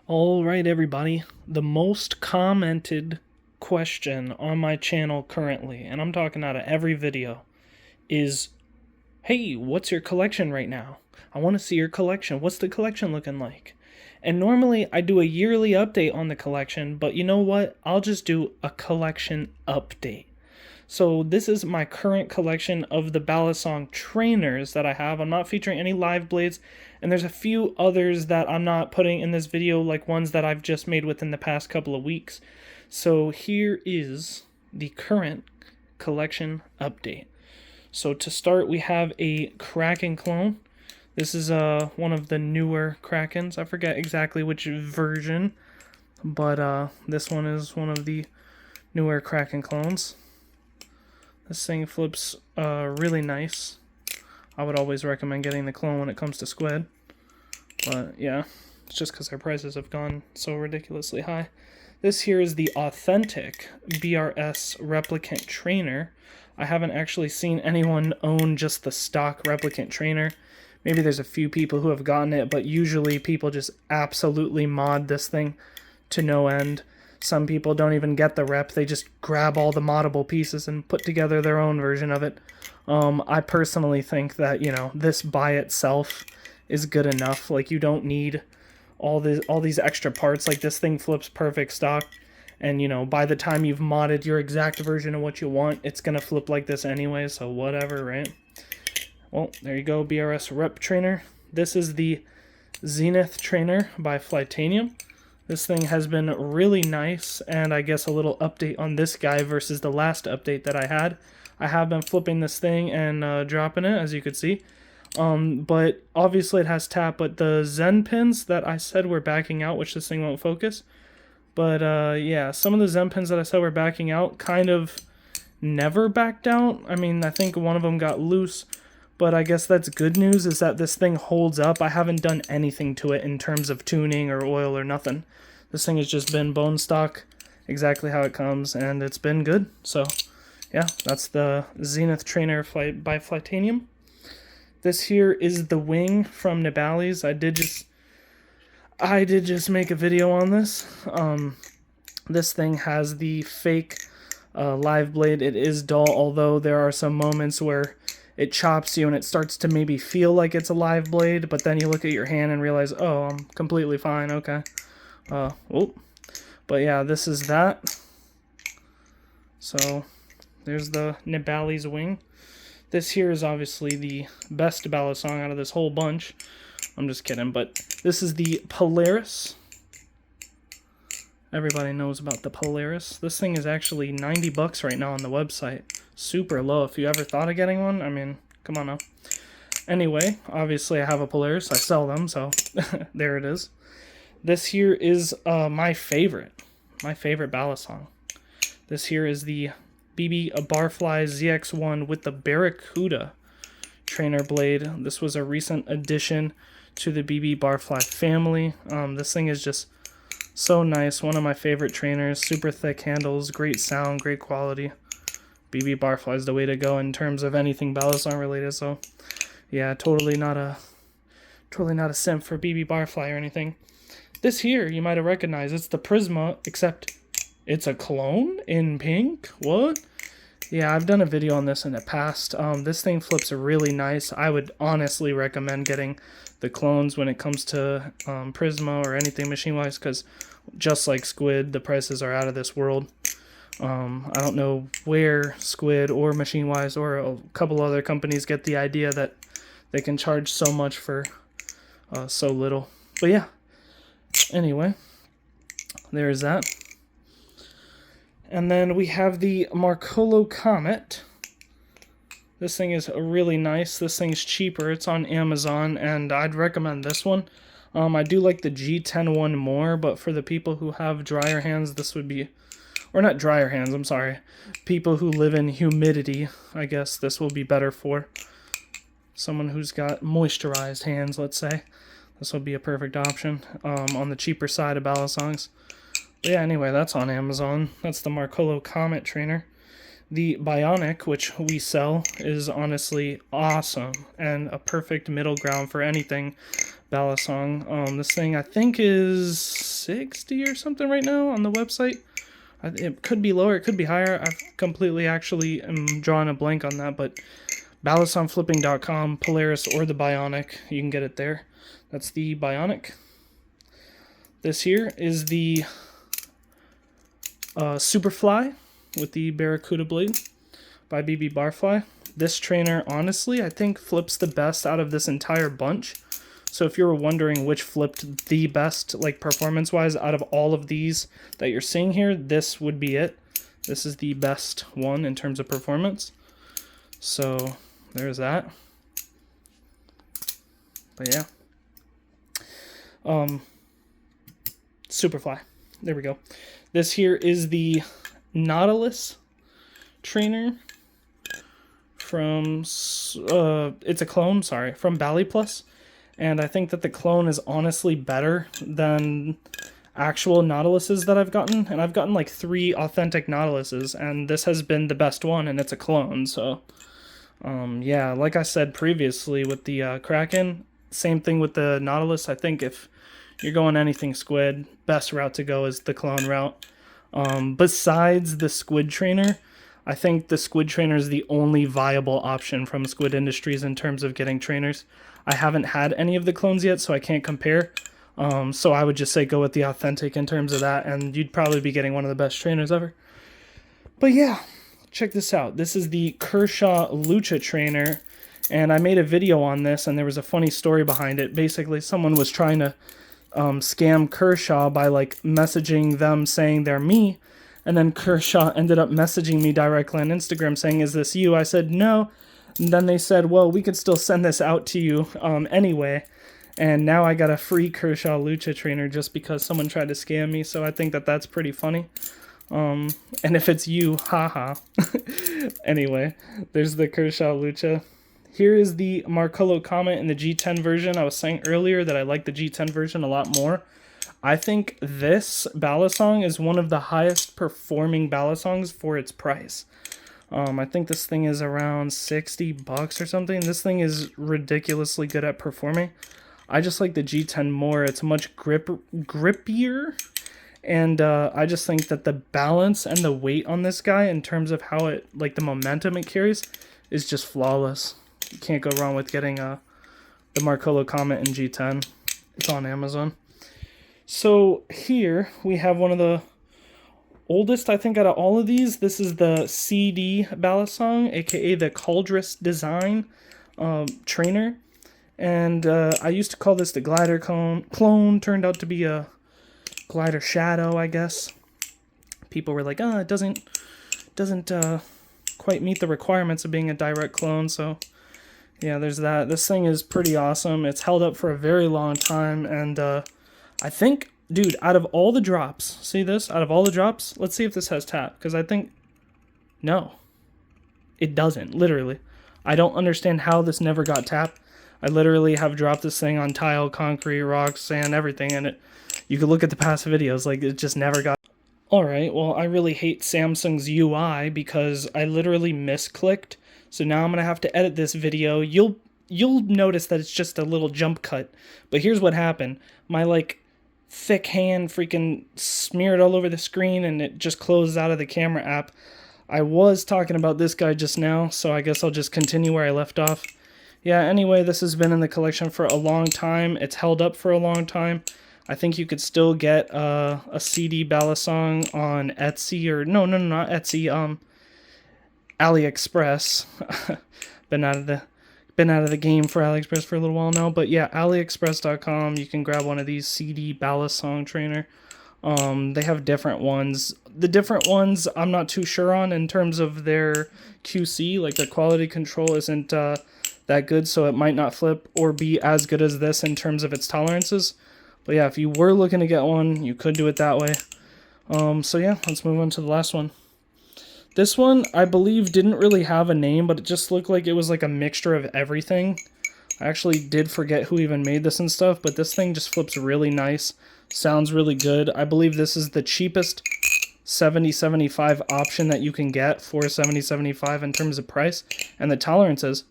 All right, everybody. The most commented question on my channel currently, and I'm talking out of every video, is, hey, what's your collection right now? I want to see your collection. What's the collection looking like? And normally I do a yearly update on the collection, but you know what? I'll just do a collection update. So this is my current collection of the Balisong trainers that I have. I'm not featuring any live blades, and there's a few others that I'm not putting in this video, like ones that I've just made within the past couple of weeks. So here is the current collection update. So to start, we have a Kraken clone. This is one of the newer Krakens. I forget exactly which version, but this one is one of the newer Kraken clones. This thing flips really nice. I would always recommend getting the clone when it comes to squid. But yeah, it's just because their prices have gone so ridiculously high. This here is the authentic BRS replicant trainer. I haven't actually seen anyone own just the stock replicant trainer. Maybe there's a few people who have gotten it, but usually people just absolutely mod this thing to no end. Some people don't even get the rep, they just grab all the moddable pieces and put together their own version of it. I personally think that, you know, this by itself is good enough. Like, you don't need all these extra parts. Like, this thing flips perfect stock, and, you know, by the time you've modded your exact version of what you want, it's gonna flip like this anyway, so whatever, right? Well, there you go, BRS Rep Trainer. This is the Zenith Trainer by Flytanium. This thing has been really nice, and I guess a little update on this guy versus the last update that I had. I have been flipping this thing and dropping it, as you could see. But obviously it has tap, but the Zen pins that I said were backing out, which this thing won't focus. But yeah, some of the Zen pins that I said were backing out kind of never backed out. I mean, I think one of them got loose, but I guess that's good news, is that this thing holds up. I haven't done anything to it in terms of tuning or oil or nothing. This thing has just been bone stock, exactly how it comes, and it's been good. So, yeah, that's the Zenith Trainer by Flytanium. This here is the wing from Nabalis. I did just make a video on this. This thing has the fake live blade. It is dull, although there are some moments where it chops you and it starts to maybe feel like it's a live blade, but then you look at your hand and realize, oh, I'm completely fine, okay. But yeah, this is that. So there's the Nabalis wing. This here is obviously the best Balisong out of this whole bunch. I'm just kidding, but this is the Polaris. Everybody knows about the Polaris. This thing is actually 90 bucks right now on the website. Super low. If you ever thought of getting one, I mean, come on now. Anyway, obviously I have a Polaris. I sell them, so there it is. This here is my favorite Balisong. This here is the BB Barfly ZX1 with the Barracuda trainer blade. This was a recent addition to the BB Barfly family. This thing is just so nice. One of my favorite trainers. Super thick handles, great sound, great quality. BB Barfly is the way to go in terms of anything Balisong related. So, yeah, totally not a simp for BB Barfly or anything. This here, you might have recognized. It's the Prisma, except it's a clone in pink. What? Yeah, I've done a video on this in the past. This thing flips really nice. I would honestly recommend getting the clones when it comes to Prisma or anything machine-wise, because just like Squid, the prices are out of this world. I don't know where Squid or Machine-Wise or a couple other companies get the idea that they can charge so much for so little. But yeah, anyway, there's that. And then we have the Marcolo Comet. This thing is really nice. This thing's cheaper. It's on Amazon, and I'd recommend this one. I do like the G10 one more, but for the people who have drier hands, this would be... Or not drier hands, I'm sorry. People who live in humidity, I guess this will be better for. Someone who's got moisturized hands, let's say. This will be a perfect option on the cheaper side of Balisongs. But yeah, anyway, that's on Amazon. That's the Marcolo Comet trainer. The Bionic, which we sell, is honestly awesome and a perfect middle ground for anything Balisong. This thing I think is 60 or something right now on the website. It could be lower, it could be higher. I've completely actually am drawing a blank on that, but BalisongFlipping.com, Polaris, or the Bionic, you can get it there. That's the Bionic. This here is the Superfly with the Barracuda blade by BB Barfly. This trainer, honestly, I think flips the best out of this entire bunch. So if you were wondering which flipped the best, like performance-wise, out of all of these that you're seeing here, this would be it. This is the best one in terms of performance. So there's that. But yeah. Superfly. There we go. This here is the Nautilus trainer from, it's a clone, sorry, from Baliplus. And I think that the clone is honestly better than actual Nautiluses that I've gotten. And I've gotten like 3 authentic Nautiluses, and this has been the best one, and it's a clone. So, yeah, like I said previously with the Kraken, same thing with the Nautilus. I think if you're going anything squid, best route to go is the clone route. Besides the squid trainer, I think the squid trainer is the only viable option from Squid Industries in terms of getting trainers. I haven't had any of the clones yet, so I can't compare. So I would just say go with the authentic in terms of that, and you'd probably be getting one of the best trainers ever. But yeah, check this out. This is the Kershaw lucha trainer, and I made a video on this, and there was a funny story behind it. Basically, someone was trying to scam Kershaw by like messaging them saying they're me, and then Kershaw ended up messaging me directly on Instagram saying, "Is this you?" I said no. And then they said, well, we could still send this out to you anyway. And now I got a free Kershaw lucha trainer just because someone tried to scam me. So I think that that's pretty funny. And if it's you, haha. Anyway, there's the Kershaw lucha. Here is the Marcolo comet in the G10 version. I was saying earlier that I like the G10 version a lot more. I think this Balisong is one of the highest performing Balisongs for its price. I think this thing is around 60 bucks or something. This thing is ridiculously good at performing. I just like the G10 more. It's much grippier. And I just think that the balance and the weight on this guy in terms of how it, like the momentum it carries, is just flawless. You can't go wrong with getting the Marcolo Comet in G10. It's on Amazon. So here we have one of the oldest, I think, out of all of these. This is the CD Balisong, aka the Cauldrus Design trainer. And I used to call this the Glider clone. Turned out to be a Glider Shadow, I guess. People were like, oh, it doesn't quite meet the requirements of being a direct clone. So yeah, there's that. This thing is pretty awesome. It's held up for a very long time, and I think, dude, out of all the drops, see this? Out of all the drops, let's see if this has tap, because I think, no, it doesn't, literally. I don't understand how this never got tap. I literally have dropped this thing on tile, concrete, rocks, sand, everything, and you could look at the past videos, like, it just never got. Alright, well, I really hate Samsung's UI because I literally misclicked, so now I'm going to have to edit this video. You'll notice that it's just a little jump cut, but here's what happened. My, like, thick hand freaking smeared all over the screen and it just closes out of the camera app. I was talking about this guy just now, so I guess I'll just continue where I left off. Yeah, anyway, this has been in the collection for a long time. It's held up for a long time. I think you could still get a CD Balisong on Etsy, or no, not Etsy, AliExpress. Been out of the game for AliExpress for a little while now, but yeah, AliExpress.com, you can grab one of these CD Balisong trainer. They have different ones. The different ones I'm not too sure on in terms of their QC, like their quality control isn't that good, so it might not flip or be as good as this in terms of its tolerances. But yeah, if you were looking to get one, you could do it that way. So yeah, let's move on to the last one. This one, I believe, didn't really have a name, but it just looked like it was like a mixture of everything. I actually did forget who even made this and stuff, but this thing just flips really nice. Sounds really good. I believe this is the cheapest 7075 option that you can get for 7075 in terms of price. And the tolerances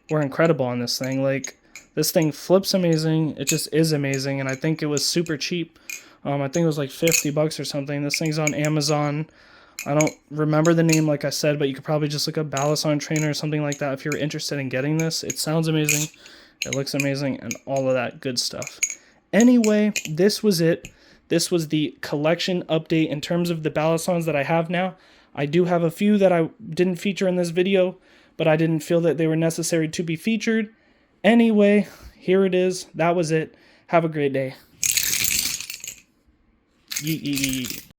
were incredible on this thing. Like, this thing flips amazing. It just is amazing, and I think it was super cheap. I think it was like 50 bucks or something. This thing's on Amazon. I don't remember the name, like I said, but you could probably just look up Balisong trainer or something like that if you're interested in getting this. It sounds amazing, it looks amazing, and all of that good stuff. Anyway, this was it. This was the collection update in terms of the Balisongs that I have now. I do have a few that I didn't feature in this video, but I didn't feel that they were necessary to be featured. Anyway, here it is. That was it. Have a great day. Yeet, yeet, yeet.